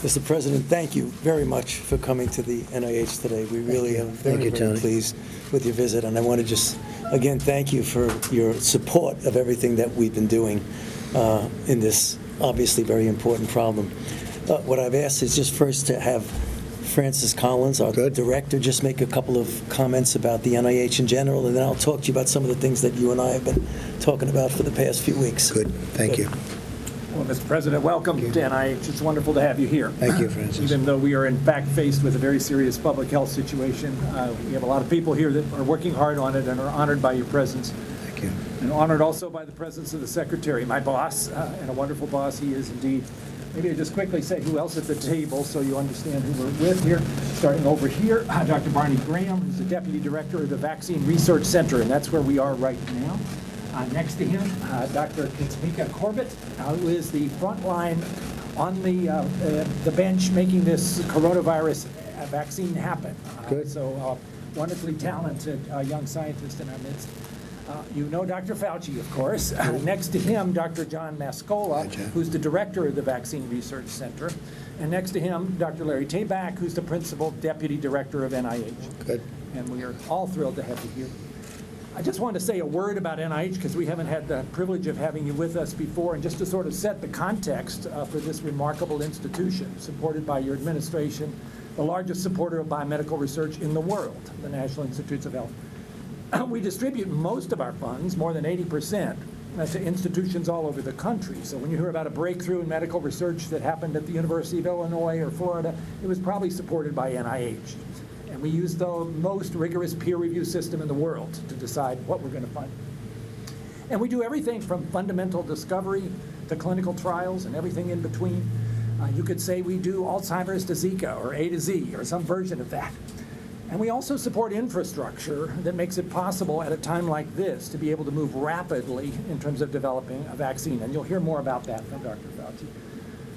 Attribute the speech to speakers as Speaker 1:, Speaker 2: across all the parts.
Speaker 1: Mr. President, thank you very much for coming to the NIH today. We really are very, very pleased with your visit, and I want to just, again, thank you for your support of everything that we've been doing in this obviously very important problem. What I've asked is just first to have Francis Collins, our director, just make a couple of comments about the NIH in general, and then I'll talk to you about some of the things that you and I have been talking about for the past few weeks.
Speaker 2: Good. Thank you.
Speaker 3: Well, Mr. President, welcome to NIH. It's wonderful to have you here.
Speaker 2: Thank you, Francis.
Speaker 3: Even though we are in fact faced with a very serious public health situation, we have a lot of people here that are working hard on it and are honored by your presence.
Speaker 2: Thank you.
Speaker 3: And honored also by the presence of the Secretary, my boss, and a wonderful boss he is indeed. Maybe I just quickly say who else at the table so you understand who we're with here. Starting over here, Dr. Barney Graham, who's the Deputy Director of the Vaccine Research Center, and that's where we are right now. Next to him, Dr. Kinsmika Corbett, who is the front line on the bench making this coronavirus vaccine happen. So wonderfully talented young scientist in our midst. You know Dr. Fauci, of course. Next to him, Dr. John Mascola, who's the director of the Vaccine Research Center. And next to him, Dr. Larry Tabak, who's the principal deputy director of NIH.
Speaker 2: Good.
Speaker 3: And we are all thrilled to have you here. I just wanted to say a word about NIH because we haven't had the privilege of having you with us before, and just to sort of set the context for this remarkable institution supported by your administration, the largest supporter of biomedical research in the world, the National Institutes of Health. We distribute most of our funds, more than 80%, to institutions all over the country. So when you hear about a breakthrough in medical research that happened at the University of Illinois or Florida, it was probably supported by NIH. And we use the most rigorous peer review system in the world to decide what we're going to fund. And we do everything from fundamental discovery to clinical trials and everything in between. You could say we do Alzheimer's to Zika or A to Z or some version of that. And we also support infrastructure that makes it possible at a time like this to be able to move rapidly in terms of developing a vaccine. And you'll hear more about that from Dr. Fauci.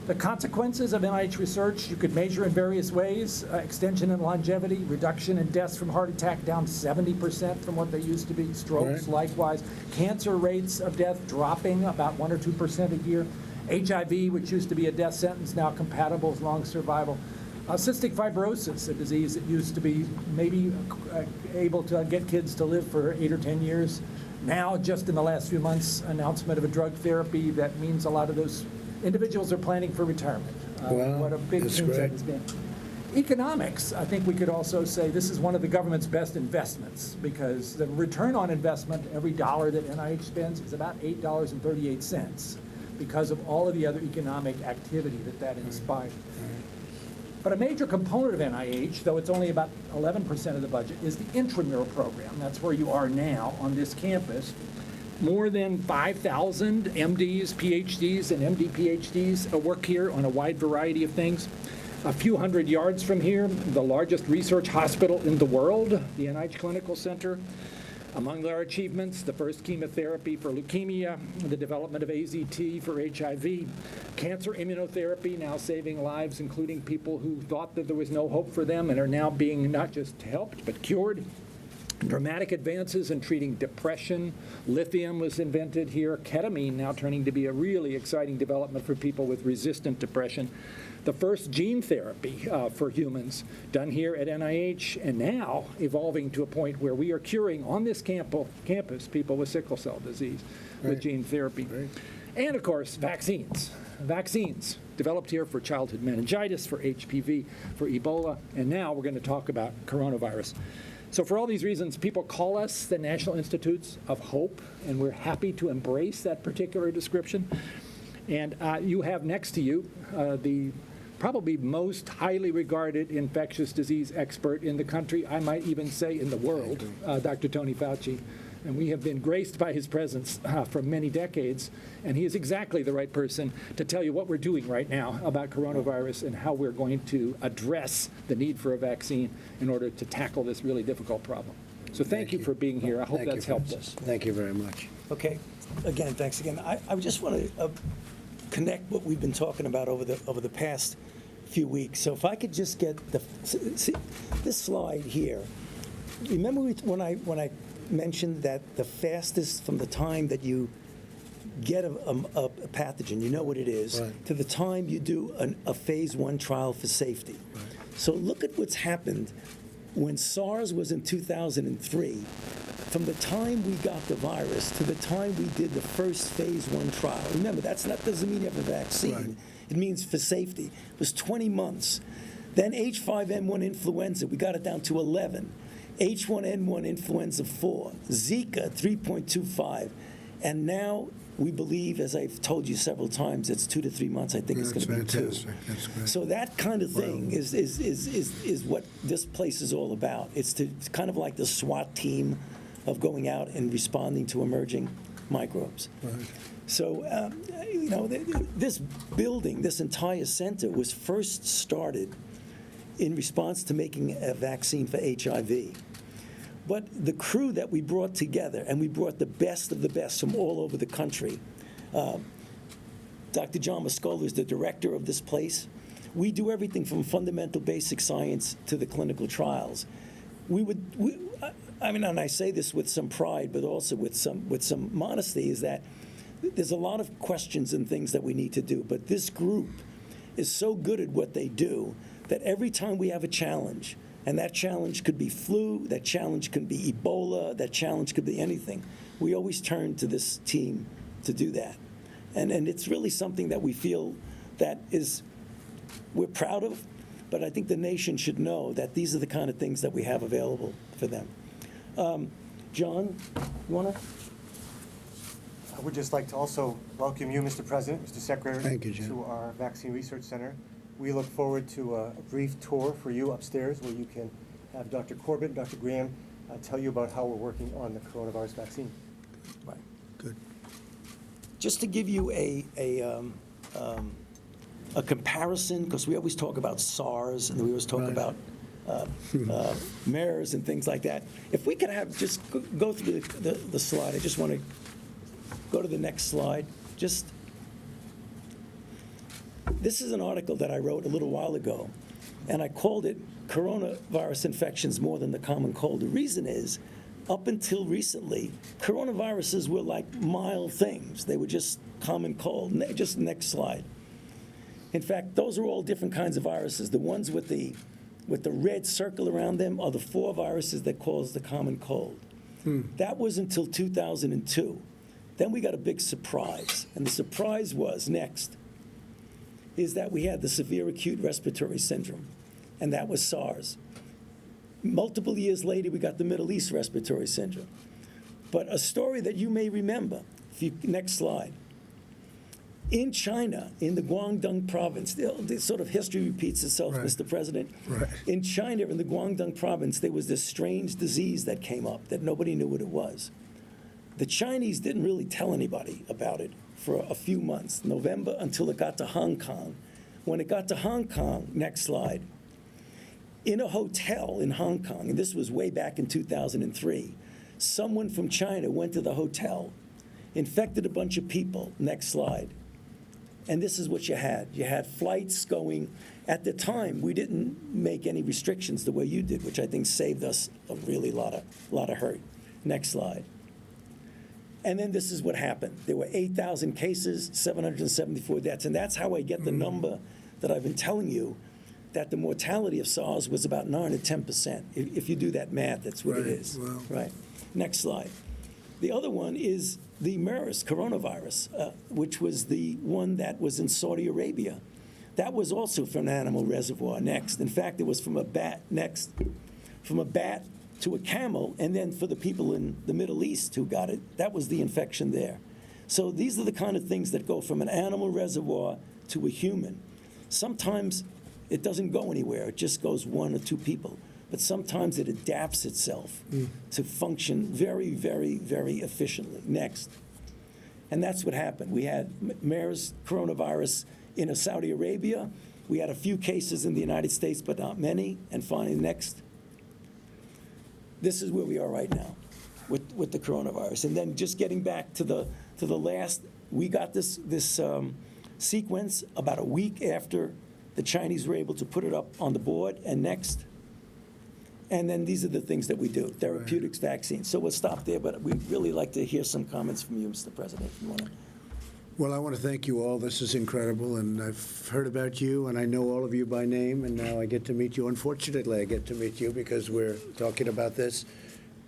Speaker 3: The consequences of NIH research you could measure in various ways: extension in longevity, reduction in deaths from heart attack down 70% from what they used to be, strokes likewise, cancer rates of death dropping about 1 or 2% a year, HIV, which used to be a death sentence, now compatible with long survival, cystic fibrosis, a disease that used to be maybe able to get kids to live for 8 or 10 years. Now, just in the last few months, announcement of a drug therapy that means a lot of those individuals are planning for retirement.
Speaker 2: Wow,
Speaker 3: what a big change that has been. Economics, I think we could also say this is one of the government's best investments because the return on investment, every dollar that NIH spends, is about $8.38 because of all of the other economic activity that inspired. But a major component of NIH, though it's only about 11% of the budget, is the intramural program. That's where you are now on this campus. More than 5,000 MDs, PhDs, and MD PhDs work here on a wide variety of things. A few hundred yards from here, the largest research hospital in the world, the NIH Clinical Center. Among their achievements, the first chemotherapy for leukemia, the development of AZT for HIV, cancer immunotherapy, now saving lives, including people who thought that there was no hope for them and are now being not just helped, but cured. Dramatic advances in treating depression. Lithium was invented here. Ketamine now turning to be a really exciting development for people with resistant depression. The first gene therapy for humans done here at NIH, and now evolving to a point where we are curing on this campus people with sickle cell disease with gene therapy. And of course, vaccines. Vaccines developed here for childhood meningitis, for HPV, for Ebola, and now we're going to talk about coronavirus. So for all these reasons, people call us the National Institutes of Hope, and we're happy to embrace that particular description. And you have next to you the probably most highly regarded infectious disease expert in the country, I might even say in the world, Dr. Tony Fauci. And we have been graced by his presence for many decades, and he is exactly the right person to tell you what we're doing right now about coronavirus and how we're going to address the need for a vaccine in order to tackle this really difficult problem. So thank you for being here. I hope that's helped us.
Speaker 2: Thank you very much.
Speaker 1: Okay. Again, thanks again. I just want to connect what we've been talking about over the past few weeks. So if I could just get this slide here. Remember when I mentioned that the fastest from the time that you get a pathogen, you know what it is,
Speaker 2: Right.
Speaker 1: to the time you do a phase 1 trial for safety. So look at what's happened when SARS was in 2003. From the time we got the virus to the time we did the first phase 1 trial. Remember, that doesn't mean you have a vaccine.
Speaker 2: Right.
Speaker 1: It means for safety. It was 20 months. Then H5N1 influenza, we got it down to 11. H1N1 influenza 4. Zika 3.25. And now we believe, as I've told you several times, it's 2 to 3 months. I think it's going to be 2.
Speaker 2: Fantastic. That's great.
Speaker 1: So that kind of thing
Speaker 2: Wow.
Speaker 1: is what this place is all about. It's kind of like the SWAT team of going out and responding to emerging microbes.
Speaker 2: Right.
Speaker 1: So, this building, this entire center was first started in response to making a vaccine for HIV. But the crew that we brought together, and we brought the best of the best from all over the country. Dr. John Mascola is the director of this place. We do everything from fundamental basic science to the clinical trials. And I say this with some pride, but also with some modesty, is that there's a lot of questions and things that we need to do. But this group is so good at what they do that every time we have a challenge, and that challenge could be flu, that challenge could be Ebola, that challenge could be anything, we always turn to this team to do that. And it's really something that we feel that we're proud of, but I think the nation should know that these are the kind of things that we have available for them. John, you want to?
Speaker 4: I would just like to also welcome you, Mr. President, Mr. Secretary,
Speaker 2: Thank you, Jim.
Speaker 4: to our Vaccine Research Center. We look forward to a brief tour for you upstairs where you can have Dr. Corbett and Dr. Graham tell you about how we're working on the coronavirus vaccine.
Speaker 1: Right.
Speaker 2: Good.
Speaker 1: Just to give you a comparison, because we always talk about SARS and we always talk
Speaker 2: Right.
Speaker 1: about MERS and things like that. If we could just go through the slide. I just want to go to the next slide. This is an article that I wrote a little while ago, and I called it Coronavirus Infections More Than the Common Cold. The reason is, up until recently, coronaviruses were like mild things. They were just common cold. Just next slide. In fact, those are all different kinds of viruses. The ones with the red circle around them are the 4 viruses that cause the common cold. That was until 2002. Then we got a big surprise, and the surprise was, next, is that we had the severe acute respiratory syndrome, and that was SARS. Multiple years later, we got the Middle East respiratory syndrome. But a story that you may remember, next slide. In China, in the Guangdong province, this sort of history repeats itself,
Speaker 2: Right.
Speaker 1: Mr. President.
Speaker 2: Right.
Speaker 1: In China, in the Guangdong province, there was this strange disease that came up that nobody knew what it was. The Chinese didn't really tell anybody about it for a few months, November until it got to Hong Kong. When it got to Hong Kong, next slide, in a hotel in Hong Kong, and this was way back in 2003, someone from China went to the hotel, infected a bunch of people, next slide. And this is what you had. You had flights going. At the time, we didn't make any restrictions the way you did, which I think saved us a really lot of hurt. Next slide. And then this is what happened. There were 8,000 cases, 774 deaths. And that's how I get the number that I've been telling you, that the mortality of SARS was about 9 to 10%. If you do that math, that's what it
Speaker 2: Right.
Speaker 1: is.
Speaker 2: Wow.
Speaker 1: Right. Next slide. The other one is the MERS coronavirus, which was the one that was in Saudi Arabia. That was also from an animal reservoir. Next. In fact, it was from a bat. Next. From a bat to a camel, and then for the people in the Middle East who got it, that was the infection there. So these are the kind of things that go from an animal reservoir to a human. Sometimes it doesn't go anywhere. It just goes 1 or 2 people. But sometimes it adapts itself to function very, very, very efficiently. Next. And that's what happened. We had MERS coronavirus in Saudi Arabia. We had a few cases in the United States, but not many. And finally, next. This is where we are right now with the coronavirus. And then just getting back to the last, we got this sequence about a week after the Chinese were able to put it up on the board. And next. And then these are the things that we do, therapeutics, vaccines. So we'll stop there, but we'd really like to hear some comments from you, Mr. President, if you want to.
Speaker 2: Well, I want to thank you all. This is incredible, and I've heard about you, and I know all of you by name, and now I get to meet you. Unfortunately, I get to meet you because we're talking about this,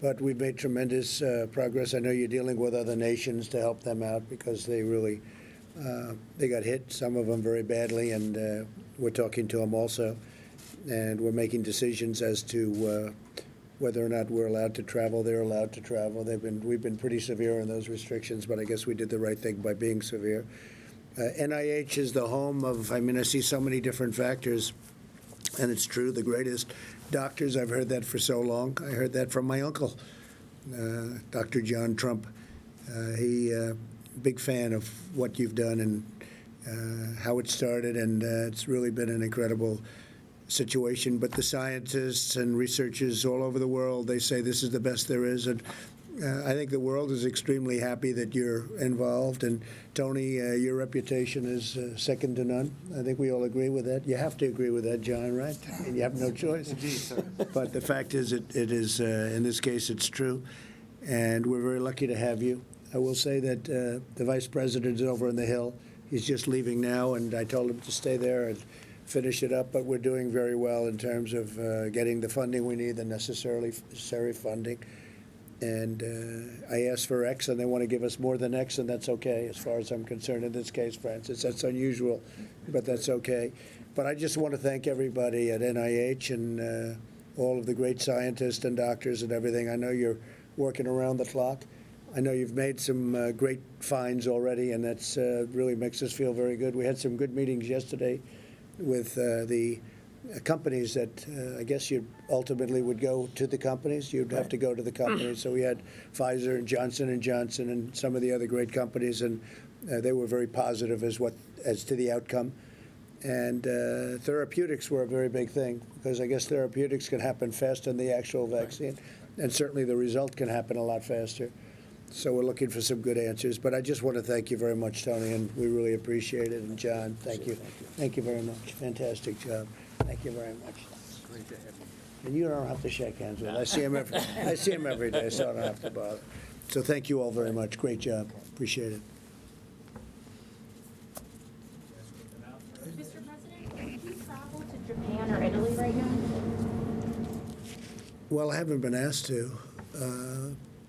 Speaker 2: but we've made tremendous progress. I know you're dealing with other nations to help them out because they really, they got hit, some of them very badly, and we're talking to them also, and we're making decisions as to whether or not we're allowed to travel. They're allowed to travel. We've been pretty severe on those restrictions, but I guess we did the right thing by being severe. NIH is the home of, I mean, I see so many different factors, and it's true, the greatest doctors. I've heard that for so long. I heard that from my uncle, Dr. John Trump. Big fan of what you've done and how it started, and it's really been an incredible situation. But the scientists and researchers all over the world, they say this is the best there is, and I think the world is extremely happy that you're involved. And Tony, your reputation is second to none. I think we all agree with that. You have to agree with that, John, right? And you have no choice.
Speaker 4: Indeed, sir.
Speaker 2: But the fact is, it is in this case, it's true, and we're very lucky to have you. I will say that the vice president is over on the Hill. He's just leaving now, and I told him to stay there and finish it up, but we're doing very well in terms of getting the funding we need, the necessary funding. And I asked for X, and they want to give us more than X, and that's okay as far as I'm concerned in this case, Francis. That's unusual, but that's okay. But I just want to thank everybody at NIH and all of the great scientists and doctors and everything. I know you're working around the clock. I know you've made some great finds already, and that's really makes us feel very good. We had some good meetings yesterday with the companies that I guess you ultimately would go to the companies. You'd have to go to the companies. So we had Pfizer and Johnson & Johnson and some of the other great companies, and they were very positive as to the outcome. And therapeutics were a very big thing because I guess therapeutics can happen faster than the actual vaccine, and certainly the result can happen a lot faster. So we're looking for some good answers. But I just want to thank you very much, Tony, and we really appreciate it. And John, thank you. Thank you very much. Fantastic job. Thank you very much.
Speaker 3: Great to have you.
Speaker 2: And you don't have to shake hands with him. I see him every day, so I don't have to bother. So thank you all very much. Great job. Appreciate it.
Speaker 5: Mr. President, can you travel to Japan or Italy right now?
Speaker 2: Well, I haven't been asked to,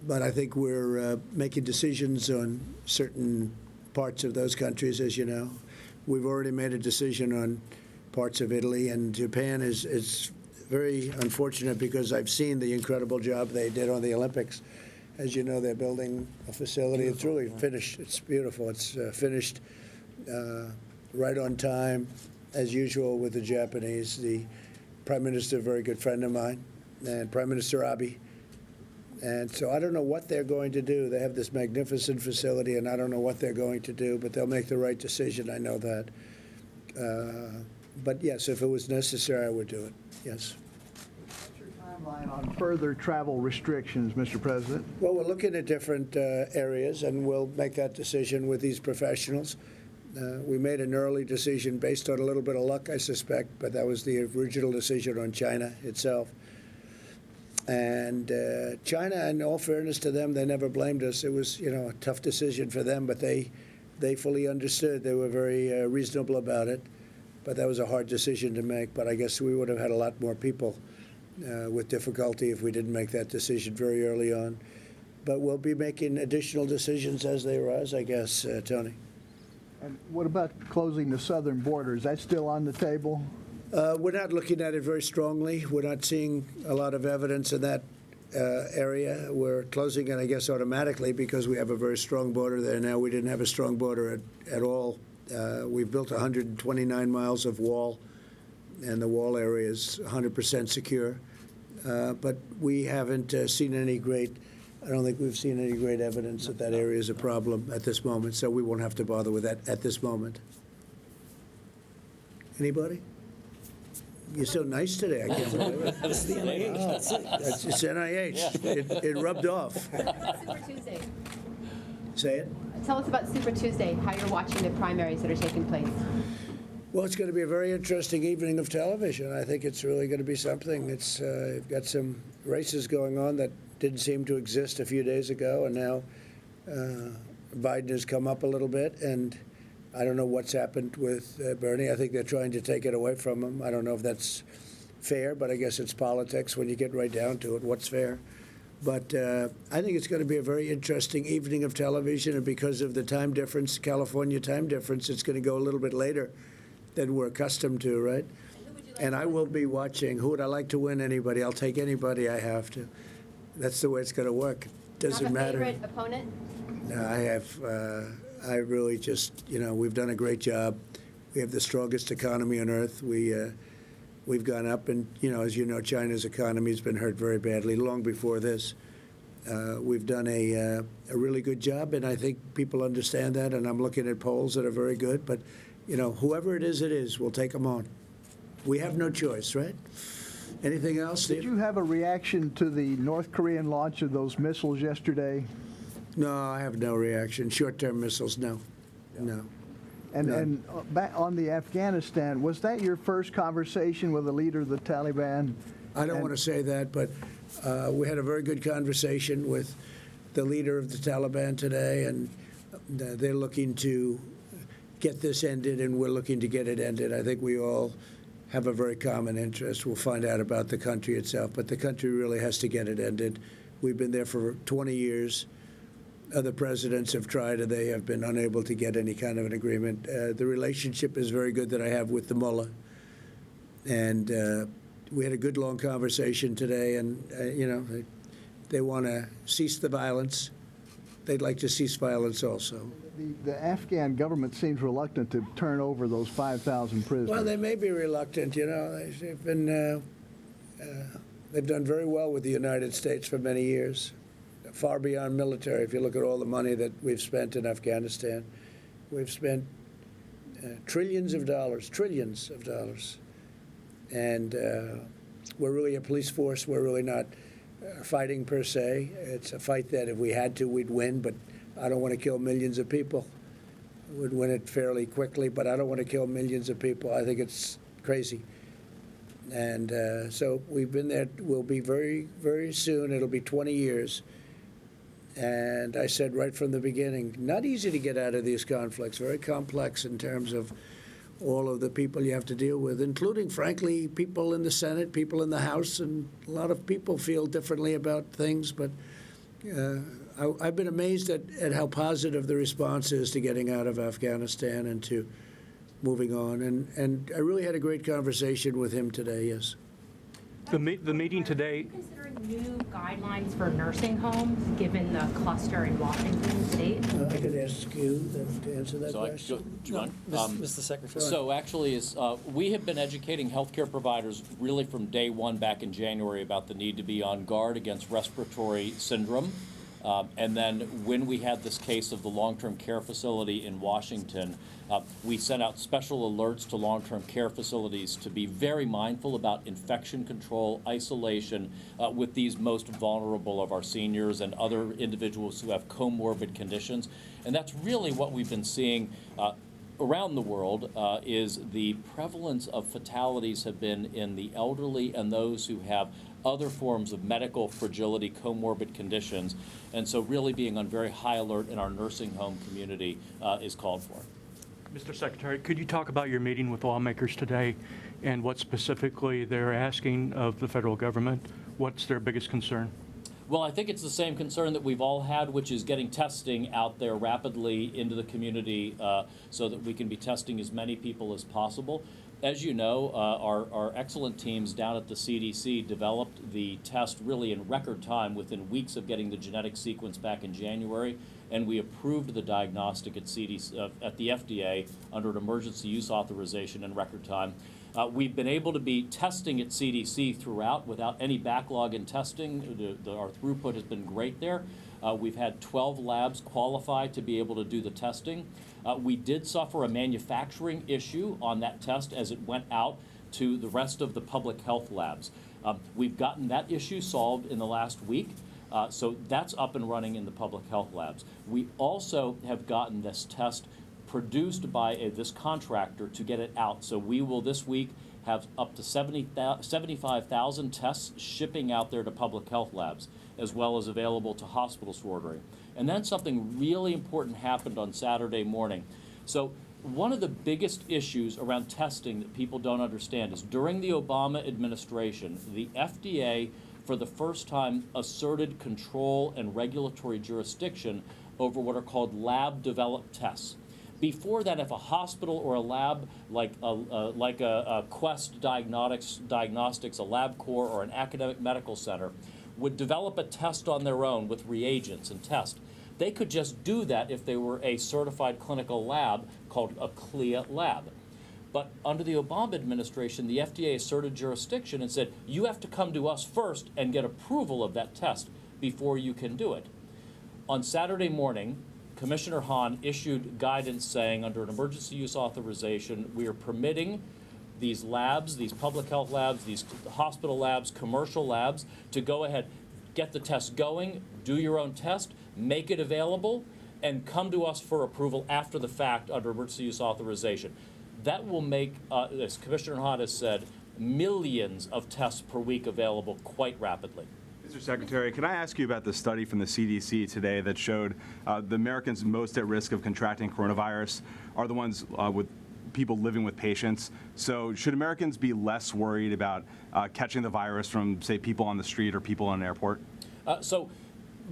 Speaker 2: but I think we're making decisions on certain parts of those countries, as you know. We've already made a decision on parts of Italy, and Japan is very unfortunate because I've seen the incredible job they did on the Olympics. As you know, they're building a facility. It's really finished. It's beautiful. It's finished right on time, as usual with the Japanese. The Prime Minister, a very good friend of mine, and Prime Minister Abe. And so I don't know what they're going to do. They have this magnificent facility, and I don't know what they're going to do, but they'll make the right decision. I know that. But yes, if it was necessary, I would do it. Yes.
Speaker 6: What's your timeline on further travel restrictions, Mr. President?
Speaker 2: Well, we're looking at different areas, and we'll make that decision with these professionals. We made an early decision based on a little bit of luck, I suspect, but that was the original decision on China itself. And China, in all fairness to them, they never blamed us. It was, a tough decision for them, but they fully understood. They were very reasonable about it. But that was a hard decision to make. But I guess we would have had a lot more people with difficulty if we didn't make that decision very early on. But we'll be making additional decisions as they arise, I guess, Tony.
Speaker 6: And what about closing the southern border? Is that still on the table?
Speaker 2: We're not looking at it very strongly. We're not seeing a lot of evidence in that area. We're closing it, I guess, automatically because we have a very strong border there now. We didn't have a strong border at all. We've built 129 miles of wall, and the wall area is 100% secure. But we haven't seen any I don't think we've seen any great evidence that area is a problem at this moment, so we won't have to bother with that at this moment. Anybody? You're so nice today. I can't believe it.
Speaker 1: It's the NIH, that's it.
Speaker 2: It's NIH. It rubbed off.
Speaker 5: Super Tuesday.
Speaker 2: Say it.
Speaker 5: Tell us about Super Tuesday, how you're watching the primaries that are taking place.
Speaker 2: Well, it's going to be a very interesting evening of television. I think it's really going to be something. You've got some races going on that didn't seem to exist a few days ago, and now Biden has come up a little bit, and I don't know what's happened with Bernie. I think they're trying to take it away from him. I don't know if that's fair, but I guess it's politics when you get right down to it. What's fair? But I think it's going to be a very interesting evening of television, and because of the time difference, California time difference, it's going to go a little bit later than we're accustomed to, right? And I will be watching. Who would I like to win? Anybody. I'll take anybody I have to. That's the way it's going to work. Doesn't matter.
Speaker 5: Not a favorite opponent?
Speaker 2: No, I have. I really just, we've done a great job. We have the strongest economy on earth. We've gone up, and as you know, China's economy has been hurt very badly long before this. We've done a really good job, and I think people understand that. And I'm looking at polls that are very good. But whoever it is, we'll take them on. We have no choice, right? Anything else, Steve?
Speaker 6: Did you have a reaction to the North Korean launch of those missiles yesterday?
Speaker 2: No, I have no reaction. Short-term missiles, no.
Speaker 6: And back on the Afghanistan, was that your first conversation with the leader of the Taliban?
Speaker 2: I don't want to say that, but we had a very good conversation with the leader of the Taliban today, and they're looking to get this ended, and we're looking to get it ended. I think we all have a very common interest. We'll find out about the country itself, but the country really has to get it ended. We've been there for 20 years. Other presidents have tried, and they have been unable to get any kind of an agreement. The relationship is very good that I have with the mullah, and we had a good long conversation today. And they want to cease the violence. They'd like to cease violence also.
Speaker 6: The Afghan government seems reluctant to turn over those 5,000 prisoners.
Speaker 2: Well, they may be reluctant. They've been they've done very well with the United States for many years. Far beyond military. If you look at all the money that we've spent in Afghanistan, we've spent trillions of dollars, and we're really a police force. We're really not fighting per se. It's a fight that if we had to, we'd win, but I don't want to kill millions of people. We'd win it fairly quickly, but I don't want to kill millions of people. I think it's crazy. And so we've been there. We'll be very, very soon. It'll be 20 years. And I said right from the beginning, not easy to get out of these conflicts, very complex in terms of all of the people you have to deal with, including, frankly, people in the Senate, people in the House, and a lot of people feel differently about things. But I've been amazed at how positive the response is to getting out of Afghanistan and to moving on. And I really had a great conversation with him today, yes.
Speaker 7: The meeting today.
Speaker 8: Are you considering new guidelines for nursing homes, given the cluster in Washington State?
Speaker 2: I could ask you to answer that question.
Speaker 9: Do you want?
Speaker 1: Mr. Secretary.
Speaker 9: So actually, we have been educating healthcare providers really from day one back in January about the need to be on guard against respiratory syndrome. And then when we had this case of the long-term care facility in Washington, we sent out special alerts to long-term care facilities to be very mindful about infection control, isolation with these most vulnerable of our seniors and other individuals who have comorbid conditions. And that's really what we've been seeing around the world is the prevalence of fatalities have been in the elderly and those who have other forms of medical fragility, comorbid conditions. And so really being on very high alert in our nursing home community is called for.
Speaker 7: Mr. Secretary, could you talk about your meeting with lawmakers today and what specifically they're asking of the federal government? What's their biggest concern?
Speaker 9: Well, I think it's the same concern that we've all had, which is getting testing out there rapidly into the community so that we can be testing as many people as possible. As you know, our excellent teams down at the CDC developed the test really in record time within weeks of getting the genetic sequence back in January, and we approved the diagnostic at at the FDA under an emergency use authorization in record time. We've been able to be testing at CDC throughout without any backlog in testing. Our throughput has been great there. We've had 12 labs qualified to be able to do the testing. We did suffer a manufacturing issue on that test as it went out to the rest of the public health labs. We've gotten that issue solved in the last week. So that's up and running in the public health labs. We also have gotten this test produced by this contractor to get it out. So we will this week have up to 75,000 tests shipping out there to public health labs, as well as available to hospitals for ordering. And then something really important happened on Saturday morning. So one of the biggest issues around testing that people don't understand is during the Obama administration, the FDA for the first time asserted control and regulatory jurisdiction over what are called lab-developed tests. Before that, if a hospital or a lab like a Quest Diagnostics, a LabCorp, or an academic medical center would develop a test on their own with reagents and test, they could just do that if they were a certified clinical lab called a CLIA lab. But under the Obama administration, the FDA asserted jurisdiction and said, you have to come to us first and get approval of that test before you can do it. On Saturday morning, Commissioner Hahn issued guidance saying under an emergency use authorization, we are permitting these labs, these public health labs, these hospital labs, commercial labs, to go ahead, get the test going, do your own test, make it available, and come to us for approval after the fact under emergency use authorization. That will make, as Commissioner Hahn has said, millions of tests per week available quite rapidly.
Speaker 10: Mr. Secretary, can I ask you about the study from the CDC today that showed the Americans most at risk of contracting coronavirus are the ones with people living with patients. So should Americans be less worried about catching the virus from, say, people on the street or people in an airport?
Speaker 9: So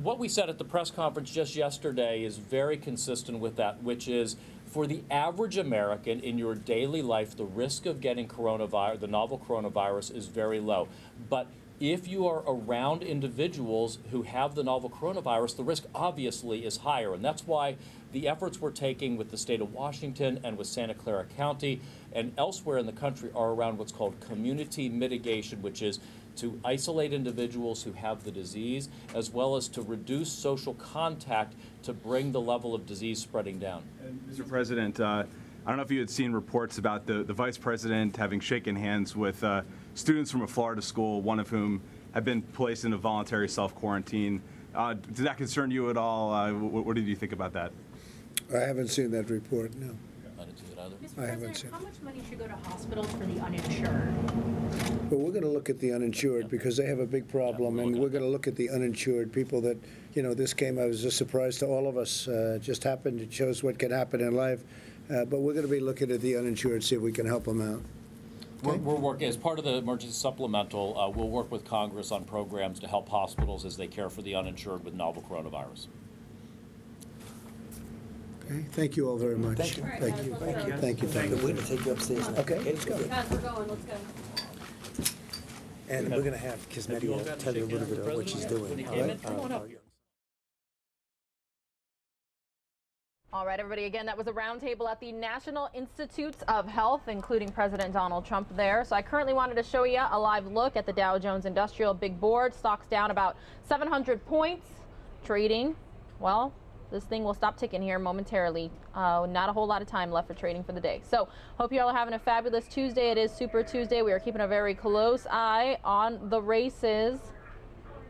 Speaker 9: what we said at the press conference just yesterday is very consistent with that, which is for the average American in your daily life, the risk of getting coronavirus, the novel coronavirus, is very low. But if you are around individuals who have the novel coronavirus, the risk obviously is higher. And that's why the efforts we're taking with the state of Washington and with Santa Clara County and elsewhere in the country are around what's called community mitigation, which is to isolate individuals who have the disease, as well as to reduce social contact to bring the level of disease spreading down.
Speaker 10: Mr. President, I don't know if you had seen reports about the Vice President having shaken hands with students from a Florida school, one of whom had been placed in a voluntary self-quarantine. Did that concern you at all? What did you think about that?
Speaker 2: I haven't seen that report, no.
Speaker 9: I didn't see it either.
Speaker 2: I haven't seen it.
Speaker 8: How much money should go to hospitals for the uninsured?
Speaker 2: But we're going to look at the uninsured because they have a big problem, and we're going to look at the uninsured people that, you know, this came as a surprise to all of us. Just happened. It shows what can happen in life. But we're going to be looking at the uninsured, see if we can help them out.
Speaker 9: We're working, as part of the emergency supplemental, we'll work with Congress on programs to help hospitals as they care for the uninsured with novel coronavirus.
Speaker 2: Okay. Thank you all very much.
Speaker 1: Thank you.
Speaker 2: Thank you.
Speaker 1: Thank you.
Speaker 2: Thank you.
Speaker 1: We're going to take you upstairs now.
Speaker 2: Okay, let's go.
Speaker 11: Guys, we're going, let's go.
Speaker 1: And we're going to have Kismetti tell you a little bit about what she's doing. All right?
Speaker 9: Come on up.
Speaker 11: All right, everybody, again, that was a roundtable at the National Institutes of Health, including President Donald Trump there. So I currently wanted to show you a live look at the Dow Jones Industrial Big Board. Stocks down about 700 points, trading, well, this thing will stop ticking here momentarily. Not a whole lot of time left for trading for the day. So hope you all are having a fabulous Tuesday. It is Super Tuesday. We are keeping a very close eye on the races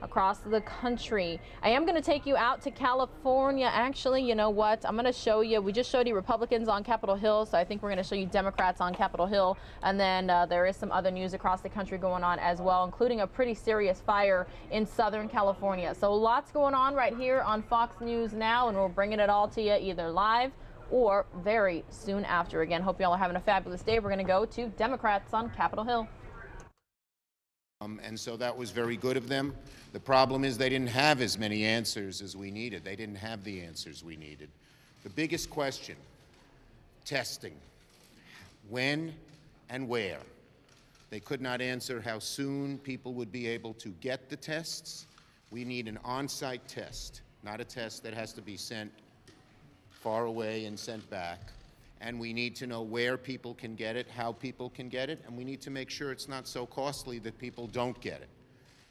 Speaker 11: across the country. I am going to take you out to California. Actually, you know what? I'm going to show you. We just showed you Republicans on Capitol Hill, so I think we're going to show you Democrats on Capitol Hill. And then there is some other news across the country going on as well, including a pretty serious fire in Southern California. So lots going on right here on Fox News Now, and we're bringing it all to you either live or very soon after. Again, hope you all are having a fabulous day. We're going to go to Democrats on Capitol Hill.
Speaker 12: And so that was very good of them. The problem is they didn't have as many answers as we needed. They didn't have the answers we needed. The biggest question, testing. When and where? They could not answer how soon people would be able to get the tests. We need an on-site test, not a test that has to be sent far away and sent back. And we need to know where people can get it, how people can get it, and we need to make sure it's not so costly that people don't get it.